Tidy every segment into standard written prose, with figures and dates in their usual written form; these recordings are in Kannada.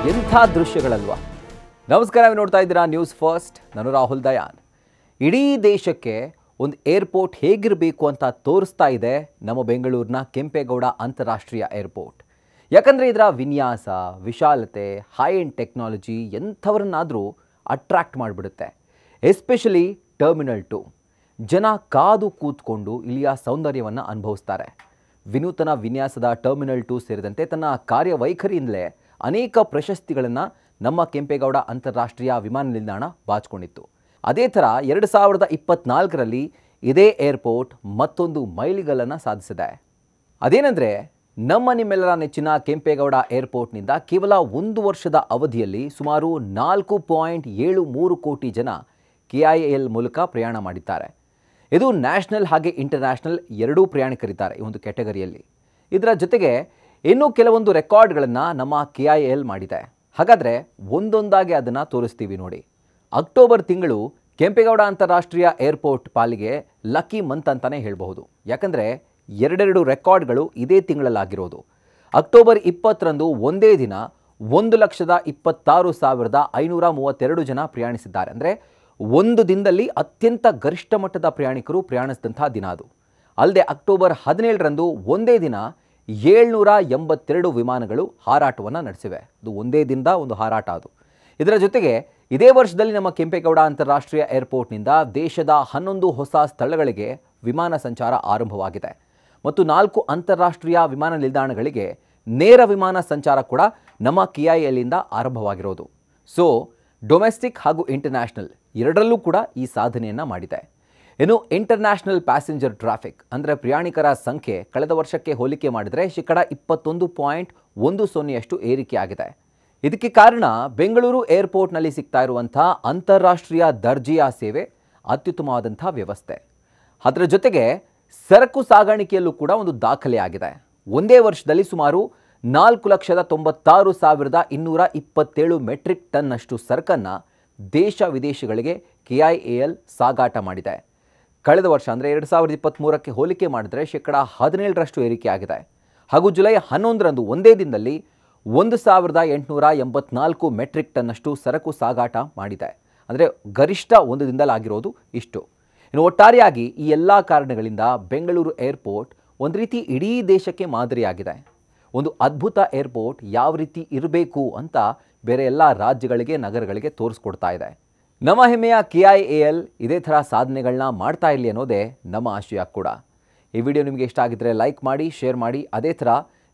ಎಂಥ ದೃಶ್ಯಗಳಲ್ವಾ. ನಮಸ್ಕಾರ, ನೀವು ನೋಡ್ತಾ ಇದ್ದೀರಾ ನ್ಯೂಸ್ ಫಸ್ಟ್. ನಾನು ರಾಹುಲ್ ದಯಾನ್. ಇಡೀ ದೇಶಕ್ಕೆ ಒಂದು ಏರ್ಪೋರ್ಟ್ ಹೇಗಿರಬೇಕು ಅಂತ ತೋರಿಸ್ತಾ ಇದೆ ನಮ್ಮ ಬೆಂಗಳೂರಿನ ಕೆಂಪೇಗೌಡ ಅಂತಾರಾಷ್ಟ್ರೀಯ ಏರ್ಪೋರ್ಟ್. ಯಾಕಂದರೆ ಇದರ ವಿನ್ಯಾಸ, ವಿಶಾಲತೆ, ಹೈ ಎಂಡ್ ಟೆಕ್ನಾಲಜಿ ಎಂಥವ್ರನ್ನಾದರೂ ಅಟ್ರಾಕ್ಟ್ ಮಾಡಿಬಿಡುತ್ತೆ. Especially terminal 2. ಜನ ಕಾದು ಕೂತ್ಕೊಂಡು ಇಲ್ಲಿಯ ಸೌಂದರ್ಯವನ್ನು ಅನುಭವಿಸ್ತಾರೆ. ವಿನೂತನ ವಿನ್ಯಾಸದ ಟರ್ಮಿನಲ್ 2 ಸೇರಿದಂತೆ ತನ್ನ ಕಾರ್ಯವೈಖರಿಯಿಂದಲೇ ಅನೇಕ ಪ್ರಶಸ್ತಿಗಳನ್ನು ನಮ್ಮ ಕೆಂಪೇಗೌಡ ಅಂತಾರಾಷ್ಟ್ರೀಯ ವಿಮಾನ ನಿಲ್ದಾಣ ಬಾಚಿಕೊಂಡಿತ್ತು. ಅದೇ ಥರ 2024ರಲ್ಲಿ ಇದೇ ಏರ್ಪೋರ್ಟ್ ಮತ್ತೊಂದು ಮೈಲಿಗಲ್ಲನ್ನು ಸಾಧಿಸಿದೆ. ಅದೇನೆಂದರೆ, ನಿಮ್ಮೆಲ್ಲರ ನೆಚ್ಚಿನ ಕೆಂಪೇಗೌಡ ಏರ್ಪೋರ್ಟ್ನಿಂದ ಕೇವಲ 1 ವರ್ಷದ ಅವಧಿಯಲ್ಲಿ ಸುಮಾರು 4.73 ಕೋಟಿ ಜನ KIAL ಮೂಲಕ ಪ್ರಯಾಣ ಮಾಡಿದ್ದಾರೆ. ಇದು ನ್ಯಾಷನಲ್ ಹಾಗೆ ಇಂಟರ್ನ್ಯಾಷನಲ್ ಎರಡೂ ಪ್ರಯಾಣಿಕರಿದ್ದಾರೆ ಈ ಒಂದು ಕ್ಯಾಟಗರಿಯಲ್ಲಿ. ಇದರ ಜೊತೆಗೆ ಇನ್ನೂ ಕೆಲವೊಂದು ರೆಕಾರ್ಡ್ಗಳನ್ನು ನಮ್ಮ KIAL ಮಾಡಿದೆ. ಹಾಗಾದರೆ ಒಂದೊಂದಾಗಿ ಅದನ್ನು ತೋರಿಸ್ತೀವಿ ನೋಡಿ. ಅಕ್ಟೋಬರ್ ತಿಂಗಳು ಕೆಂಪೇಗೌಡ ಅಂತಾರಾಷ್ಟ್ರೀಯ ಏರ್ಪೋರ್ಟ್ ಪಾಲಿಗೆ ಲಕ್ಕಿ ಮಂತ್ ಅಂತಲೇ ಹೇಳಬಹುದು. ಯಾಕಂದರೆ ಎರಡೆರಡು ರೆಕಾರ್ಡ್ಗಳು ಇದೇ ತಿಂಗಳಲ್ಲಾಗಿರೋದು. ಅಕ್ಟೋಬರ್ 20ರಂದು ಒಂದೇ ದಿನ 1,26,532 ಜನ ಪ್ರಯಾಣಿಸಿದ್ದಾರೆ. ಅಂದರೆ ಒಂದು ದಿನದಲ್ಲಿ ಅತ್ಯಂತ ಗರಿಷ್ಠ ಮಟ್ಟದ ಪ್ರಯಾಣಿಕರು ಪ್ರಯಾಣಿಸಿದಂಥ ದಿನ ಅದು. ಅಲ್ಲದೆ ಅಕ್ಟೋಬರ್ 17ರಂದು ಒಂದೇ ದಿನ 782 ವಿಮಾನಗಳು ಹಾರಾಟವನ್ನು ನಡೆಸಿವೆ. ಅದು ಒಂದೇ ದಿನದ ಒಂದು ಹಾರಾಟ ಅದು. ಇದರ ಜೊತೆಗೆ ಇದೇ ವರ್ಷದಲ್ಲಿ ನಮ್ಮ ಕೆಂಪೇಗೌಡ ಅಂತಾರಾಷ್ಟ್ರೀಯ ಏರ್ಪೋರ್ಟ್ನಿಂದ ದೇಶದ 11 ಹೊಸ ಸ್ಥಳಗಳಿಗೆ ವಿಮಾನ ಸಂಚಾರ ಆರಂಭವಾಗಿದೆ ಮತ್ತು 4 ಅಂತಾರಾಷ್ಟ್ರೀಯ ವಿಮಾನ ನಿಲ್ದಾಣಗಳಿಗೆ ನೇರ ವಿಮಾನ ಸಂಚಾರ ಕೂಡ ನಮ್ಮ KIALನಿಂದ ಆರಂಭವಾಗಿರೋದು. ಸೊ ಡೊಮೆಸ್ಟಿಕ್ ಹಾಗೂ ಇಂಟರ್ನ್ಯಾಷನಲ್ ಎರಡರಲ್ಲೂ ಕೂಡ ಈ ಸಾಧನೆಯನ್ನು ಮಾಡಿದೆ. ಇನ್ನು ಇಂಟರ್ನ್ಯಾಷನಲ್ ಪ್ಯಾಸೆಂಜರ್ ಟ್ರಾಫಿಕ್ ಅಂದರೆ ಪ್ರಯಾಣಿಕರ ಸಂಖ್ಯೆ ಕಳೆದ ವರ್ಷಕ್ಕೆ ಹೋಲಿಕೆ ಮಾಡಿದರೆ 21.10% ಏರಿಕೆಯಾಗಿದೆ. ಇದಕ್ಕೆ ಕಾರಣ ಬೆಂಗಳೂರು ಏರ್ಪೋರ್ಟ್ನಲ್ಲಿ ಸಿಗ್ತಾ ಇರುವಂಥ ಅಂತಾರಾಷ್ಟ್ರೀಯ ದರ್ಜೆಯ ಸೇವೆ, ಅತ್ಯುತ್ತಮವಾದಂಥ ವ್ಯವಸ್ಥೆ. ಅದರ ಜೊತೆಗೆ ಸರಕು ಸಾಗಾಣಿಕೆಯಲ್ಲೂ ಕೂಡ ಒಂದು ದಾಖಲೆಯಾಗಿದೆ. ಒಂದೇ ವರ್ಷದಲ್ಲಿ ಸುಮಾರು 4,96,227 ಮೆಟ್ರಿಕ್ ಟನ್ನಷ್ಟು ಸರಕನ್ನು ದೇಶ ವಿದೇಶಗಳಿಗೆ KIAL ಸಾಗಾಟ ಮಾಡಿದೆ. ಕಳೆದ ವರ್ಷ ಅಂದರೆ 2023ಕ್ಕೆ ಹೋಲಿಕೆ ಮಾಡಿದರೆ 17% ಏರಿಕೆಯಾಗಿದೆ. ಹಾಗೂ ಜುಲೈ 11ರಂದು ಒಂದೇ ದಿನದಲ್ಲಿ 1,884 ಮೆಟ್ರಿಕ್ ಟನ್ನಷ್ಟು ಸರಕು ಸಾಗಾಟ ಮಾಡಿದೆ. ಅಂದರೆ ಗರಿಷ್ಠ ಒಂದು ದಿನದಲ್ಲಾಗಿರೋದು ಇಷ್ಟು. ಇನ್ನು ಒಟ್ಟಾರೆಯಾಗಿ ಈ ಎಲ್ಲ ಕಾರಣಗಳಿಂದ ಬೆಂಗಳೂರು ಏರ್ಪೋರ್ಟ್ ಒಂದು ರೀತಿ ಇಡೀ ದೇಶಕ್ಕೆ ಮಾದರಿಯಾಗಿದೆ. ಒಂದು ಅದ್ಭುತ ಏರ್ಪೋರ್ಟ್ ಯಾವ ರೀತಿ ಇರಬೇಕು ಅಂತ ಬೇರೆ ಎಲ್ಲ ರಾಜ್ಯಗಳಿಗೆ, ನಗರಗಳಿಗೆ ತೋರಿಸ್ಕೊಡ್ತಾ ಇದೆ. ನಮ್ಮ ಹೆಮ್ಮೆಯ KIAL ಇದೇ ಥರ ಸಾಧನೆಗಳನ್ನ ಮಾಡ್ತಾ ಇರಲಿ ಅನ್ನೋದೇ ನಮ್ಮ ಆಶಯ ಕೂಡ. ಈ ವಿಡಿಯೋ ನಿಮಗೆ ಇಷ್ಟ ಆಗಿದ್ದರೆ ಲೈಕ್ ಮಾಡಿ, ಶೇರ್ ಮಾಡಿ. ಅದೇ ಥರ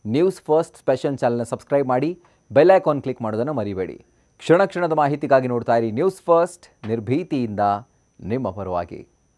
ನ್ಯೂಸ್ ಫಸ್ಟ್ ಸ್ಪೆಷಲ್ ಚಾನಲ್ನ ಸಬ್ಸ್ಕ್ರೈಬ್ ಮಾಡಿ, ಬೆಲ್ ಐಕಾನ್ ಕ್ಲಿಕ್ ಮಾಡೋದನ್ನು ಮರಿಬೇಡಿ. ಕ್ಷಣ ಕ್ಷಣದ ಮಾಹಿತಿಗಾಗಿ ನೋಡ್ತಾ ಇರಿ ನ್ಯೂಸ್ ಫಸ್ಟ್, ನಿರ್ಭೀತಿಯಿಂದ ನಿಮ್ಮ ಪರವಾಗಿ.